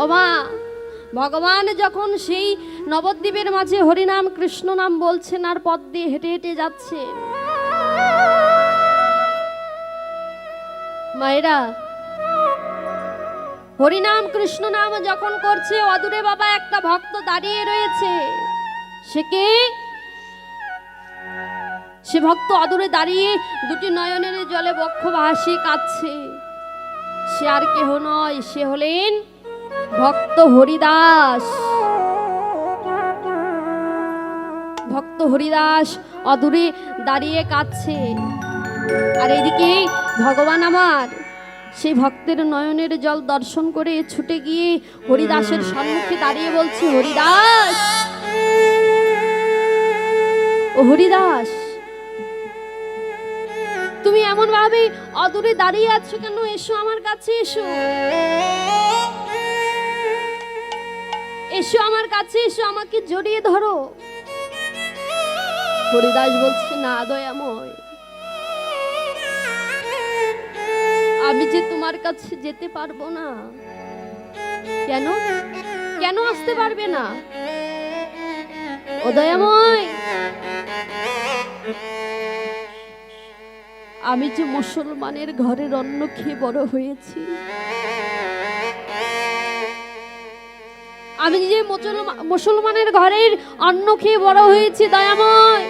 ও মা, ভগবান যখন সেই নবদ্বীপের মাঝে হরিনাম কৃষ্ণ নাম বলছেন আর পথ দিয়ে হেঁটে হেঁটে যাচ্ছেন, মায়েরা হরিনাম কৃষ্ণ নাম যখন করছে, অদূরে বাবা একটা ভক্ত দাঁড়িয়ে রয়েছে। সে কে? সে ভক্ত অদূরে দাঁড়িয়ে দুটি নয়নের জলে বক্ষ ভাসিয়ে কাঁদছে। সে আর কেহ নয়, সে হলেন ভক্ত হরিদাস। ভক্ত হরিদাস অদূরে দাঁড়িয়ে কাঁদছে, আর এদিকে ভগবান আমার সেই ভক্তের নয়নের জল দর্শন করে ছুটে গিয়ে হরিদাসের সম্মুখে দাঁড়িয়ে বলছে, হরিদাস, ও হরিদাস, তুমি এমন ভাবে অদূরে দাঁড়িয়ে আছো কেন? এসো আমার কাছে, এসো এসো আমার কাছে, এসো, আমাকে জড়িয়ে ধরো। হরিদাস বলছে, না দয়াময়, আমি যে তোমার কাছে যেতে পারবো না। কেন? কেন আসতে পারবে না? ও দয়াময়, আমি যে মুসলমানের ঘরের অন্ন খেয়ে বড় হয়েছি, আমি যে মুসলমানের ঘরের অন্ন খেয়ে বড় হয়েছি দয়াময়,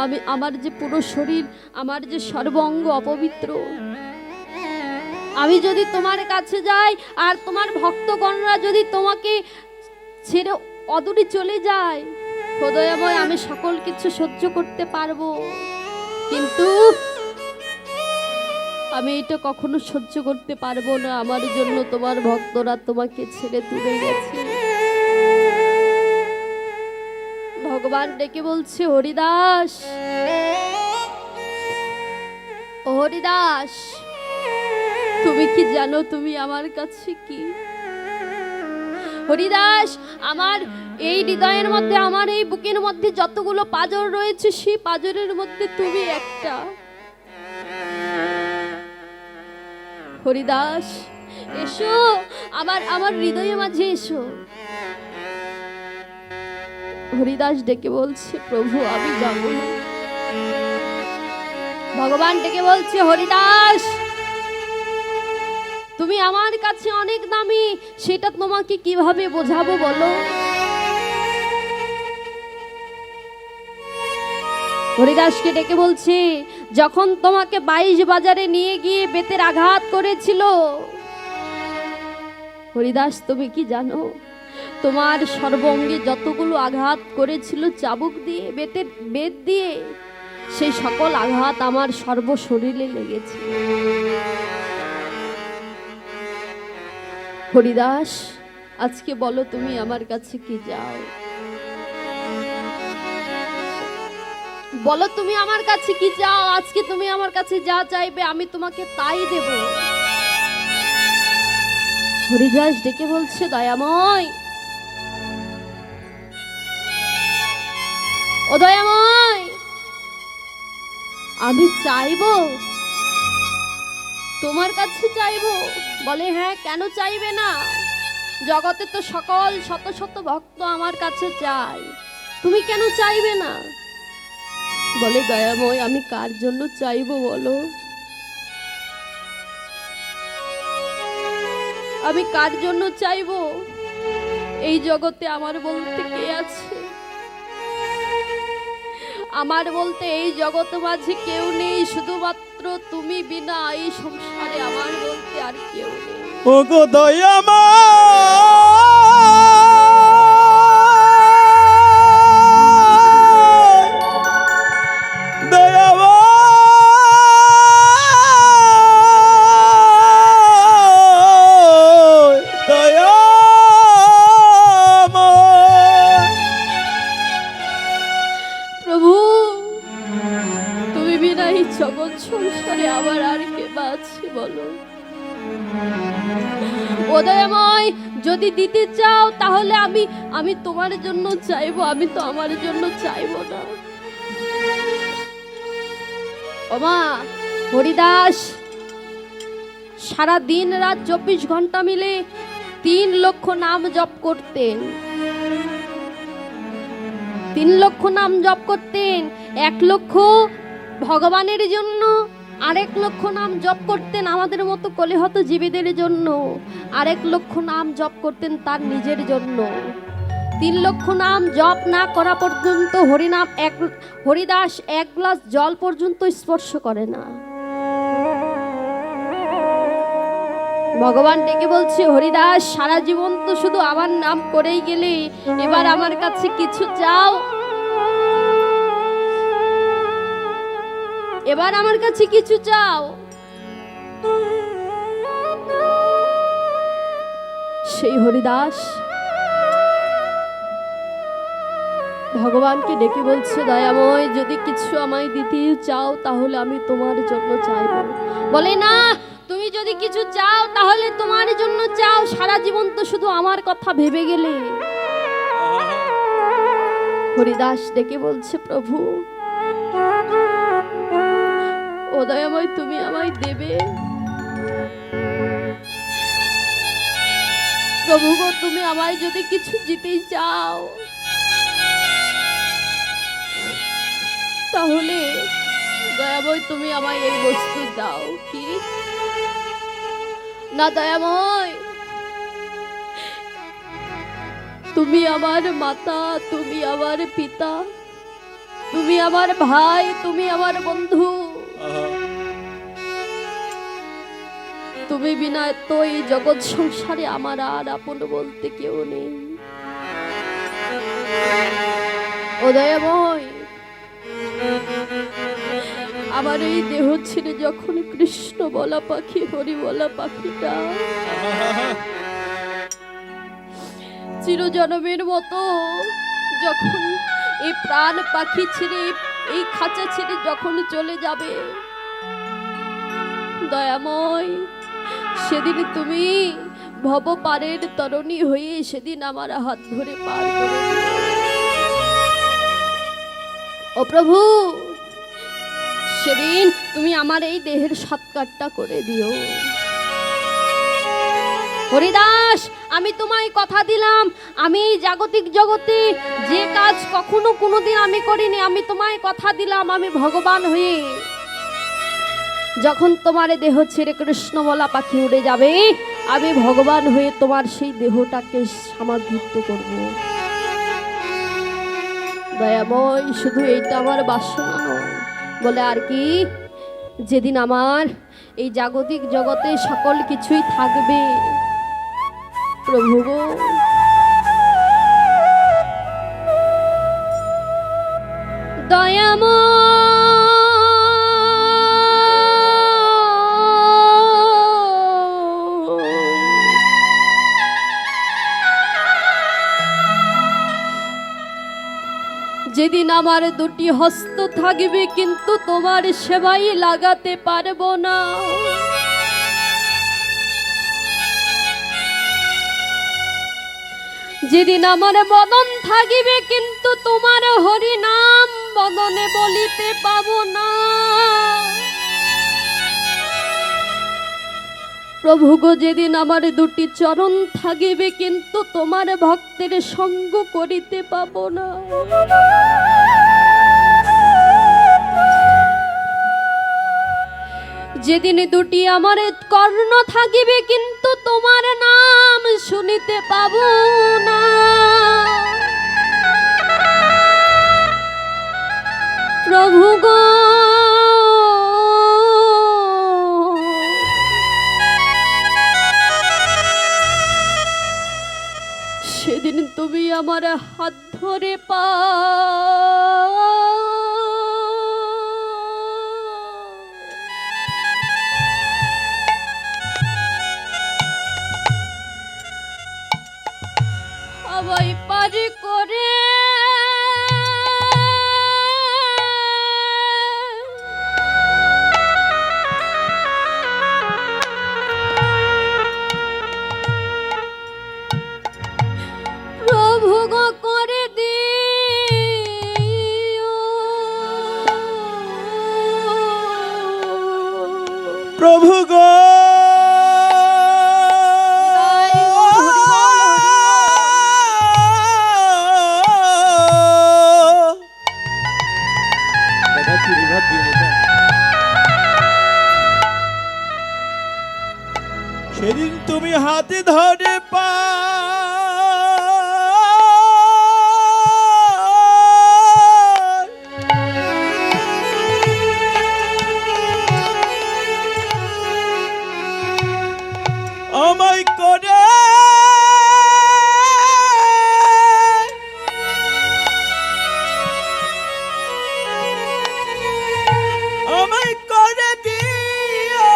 আমি আমার যে পুরো শরীর, আমার যে সর্বাঙ্গ অপবিত্র, আমি যদি তোমার কাছে যাই আর তোমার ভক্তগণরা যদি তোমাকে ছেড়ে অদূরে চলে যায়, দয়াময়, আমি সকল কিছু সহ্য করতে পারবো, কিন্তু আমি এটা কখনো সহ্য করতে পারবো না। আমার জন্য তোমার ভক্তরা তোমাকে ছেড়ে দূরে গেছে। ভগবান ডেকে বলছে, হরিদাস, ও হরিদাস, তুমি কি জানো তুমি আমার কাছে কি? হরিদাস, আমার এই হৃদয়ের মধ্যে, আমার এই বুকের মধ্যে যতগুলো পাঁজর রয়েছে, সেই পাঁজরের মধ্যে তুমি একটা। হরিদাস, এসো আমার হৃদয়ের মাঝে এসো। হরিদাস ডেকে বলছে, প্রভু আমি যাব না। ভগবান ডেকে বলছে, হরিদাস, তুমি আমার কাছে অনেক দামি, সেটা তোমাকে কিভাবে বোঝাবো বলো? হরিদাসকে ডেকে বলছে, যখন তোমাকে 22 বাজারে নিয়ে গিয়ে বেতের আঘাত করেছিল, হরিদাস তুমি কি জানো? তোমার সর্বাঙ্গে যতগুলো আঘাত করেছিল চাবুক দিয়ে, বেত দিয়ে, সেই সকল আঘাত আমার সর্বশরীরে লেগেছে। হরিদাস, আজকে বলো তুমি আমার কাছে কি যাও? বলো তুমি আমার কাছে কি চাও? আজকে তুমি আমার কাছে যা চাইবে আমি তোমাকে তাই দেব। হরিদাস ডেকে বলছে, দয়াময়, ও দয়াময়, আমি চাইবো, তোমার কাছে চাইবো। বলে, হ্যাঁ, কেন চাইবে না? জগতে তো সকল শত শত ভক্ত আমার কাছে চাই, তুমি কেন চাইবে না? বলে, দয়াময়, আমি কার জন্য চাইবো বলো? আমি কার জন্য চাইবো? এই জগতে আমার বলতে কে আছে? আমার বলতে এই জগৎ মাঝে কেউ নেই, শুধুমাত্র তুমি বিনা এই সংসারে আমার বলতে আর কেউ নেই। ওগো দয়াময়, জগৎ সংসারে আবার আর কে আছে বলো? উদয়ময়, যদি দিতে চাও তাহলে আমি তোমার জন্য চাইবো, আমি তো আমার জন্য চাইবো না। ওমা হরিদাস, সারা দিন রাত 24 ঘন্টা মিলে 3 লক্ষ নাম জপ করতেন। 3 লক্ষ নাম জপ করতেন। 1 লক্ষ ভগবানের জন্য, আরেক লক্ষ নাম জপ করতেন আমাদের মতো কলিহত জীবীদের জন্য, আরেক লক্ষ নাম জপ করতেন তার নিজের জন্য। 3 লক্ষ নাম জপ না করা পর্যন্ত হরিদাস 1 গ্লাস জল পর্যন্ত স্পর্শ করে না। ভগবান ডেকে বলছে, হরিদাস সারা জীবন তো শুধু আমার নাম করেই গেলে, এবার আমার কাছে কিছু চাও, এবার আমার কাছে কিছু চাও। সেই হরিদাস ভগবানকে ডেকে বলছে, দয়াময় যদি কিছু আমায় দিতে চাও তাহলে আমি তোমার জন্য চাইব। বলে, না, তুমি যদি কিছু চাও তাহলে তোমার জন্য চাও, সারা জীবন তো শুধু আমার কথা ভেবে গেলে। হরিদাস ডেকে বলছে, প্রভু ও দয়াময় তুমি আমায় দেবে। প্রভু গো, তুমি আমায় যদি কিছু দিতেই চাও তাহলে দয়াময় তুমি আমায় এই বস্তু দাও। কি না দয়াময়, তুমি আমার মাতা, তুমি আমার পিতা, তুমি আমার ভাই, তুমি আমার বন্ধু, তুমি বিনা তো এই জগৎ সংসারে আমার আর আপন বলতে কেউ নেই। ও দয়াময়, আমার এই দেহ ছেড়ে যখন কৃষ্ণ বলা পাখি, হরি বলা পাখিটা চিরজনমের মতো যখন এই প্রাণ পাখি ছেড়ে, এই খাঁচা ছেড়ে যখন চলে যাবে, দয়াময় সেদিন তুমি ভব পারের তরণী হয়ে সেদিন আমার হাত ধরে পার করে দিও। ও প্রভু, সেদিন তুমি আমার এই দেহের সৎকারটা করে দিও। হরিদাস, আমি তোমায় কথা দিলাম, আমি এই জাগতিক জগতে যে কাজ কখনো কোনোদিন আমি করিনি, আমি তোমায় কথা দিলাম, আমি ভগবান হয়ে যখন তোমার দেহ ছেড়ে কৃষ্ণ বলা পাখি উড়ে যাবে, আমি ভগবান হয়ে তোমার সেই দেহটাকে সমাধিত করব। দয়াময়, শুধু এইটা আমার বাসনা নয়, বলে আর কি, যেদিন আমার এই জাগতিক জগতে সকল কিছুই থাকবে, প্রভু গো, দয়াময় যেদিন আমার দুটি হস্ত থাকবে কিন্তু তোমার সেবাই লাগাতে পারবো না, যেদিন আমার বদন থাকিবে কিন্তু তোমার হরি নাম বদনে বলিতে পাবো না, প্রভু গো, যেদিন আমার দুটি চরণ থাকিবে কিন্তু তোমার ভক্তের সঙ্গ করিতে পাবো না, যেদিন দুটি আমার কর্ণ থাকিবে কিন্তু তোমার নাম শুনিতে পাবো না, প্রভু গো, সেদিন তুমি আমার হাত ধরে হাওয়াই পারি করে প্রভু গো করে দিও, প্রভু গো সেদিন তুমি হাতে ধরে পা আমায় করে আমায় করে দিও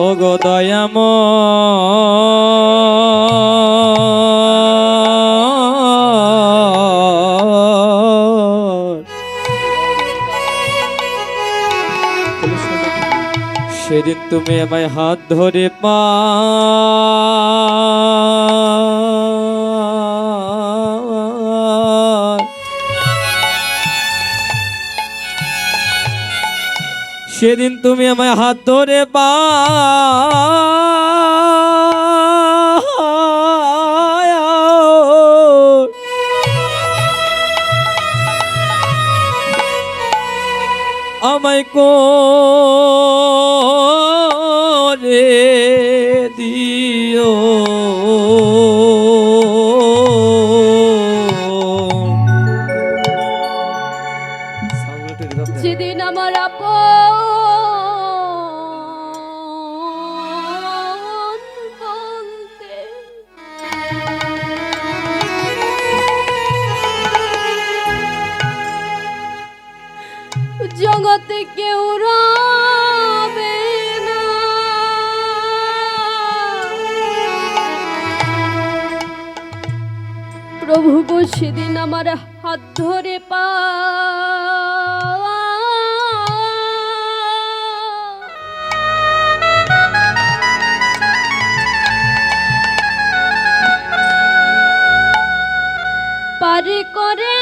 ওগো দয়াম সেদিন তুমি আমায় হাত ধরে পা সেদিন তুমি আমায় হাত ধরে পা আমায় করে দিও যেদিন আমার আপন বলতে জগতে কেউ রবে না, প্রভু গো সেদিন আমার হাত ধরে পা পারে করে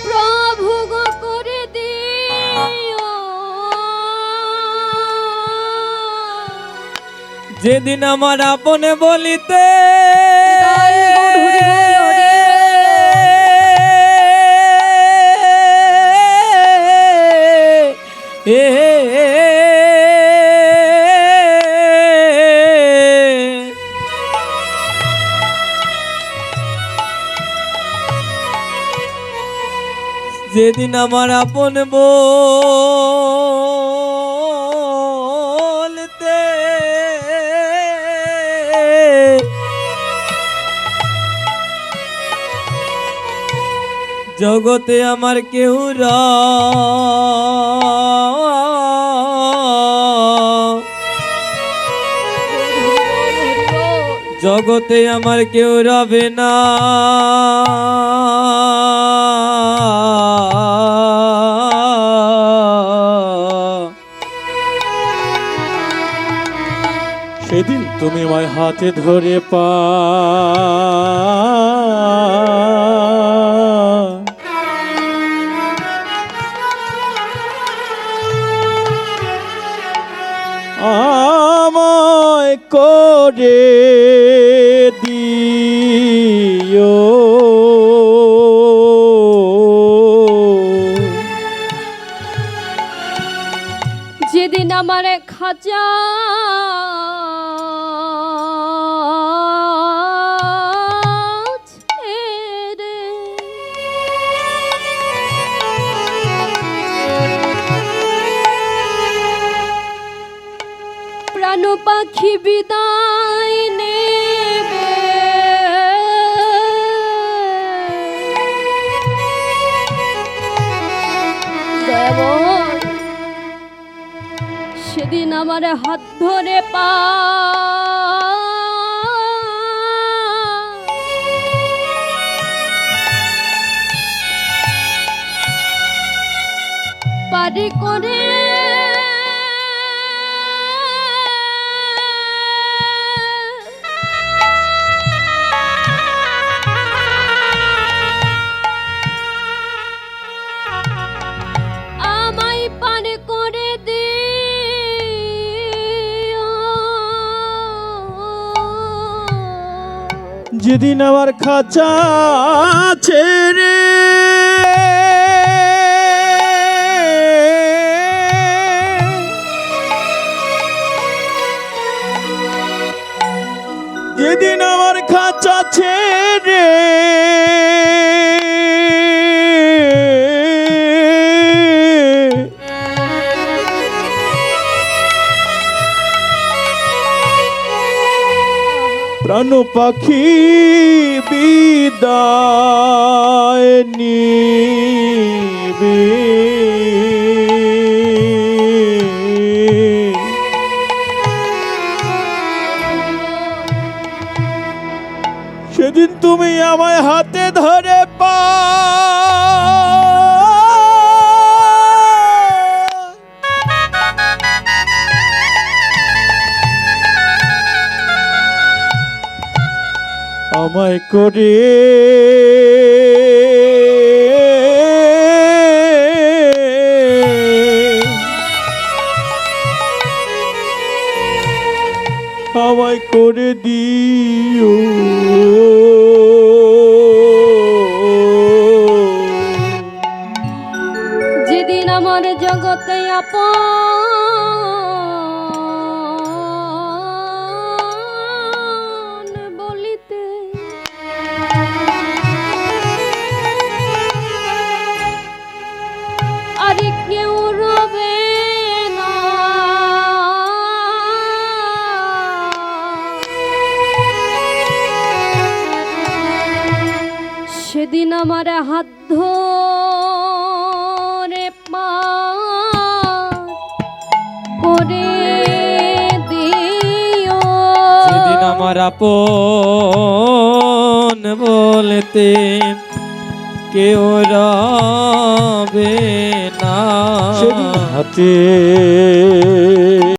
প্রভু গো করে দিও যেদিন আমার আপনে বলিতে যেদিন আমার আপন বলতে জগতে আমার কেউ জগতে আমার কেউ রবে না, সেদিন তুমি আমায় হাতে ধরে পা আমায় করে দিও যেদিন আমার খাজা ছেড়ে প্রাণ পাখি বিদায় নেবে, দয়াময় সেদিন আমার হাত ধরে পা পারি করে আমায় পার করে দিও যেদিন আমার খাঁচা ছেড়ে যেদিন আমার খাঁচা ছেড়ে প্রাণ পাখি বিদায় নিবে সেদিন তুমি আমায় হাতে ধরে আমায় করে আমায় করে দিও যেদিন আমার জগতে আপন বলিতে আর কেউ রবে না, সেদিন আমার হাত ধরে পা করে দিও। যেদিন আমার আপন বলতে কেউ রবে না, সেদিন হাতে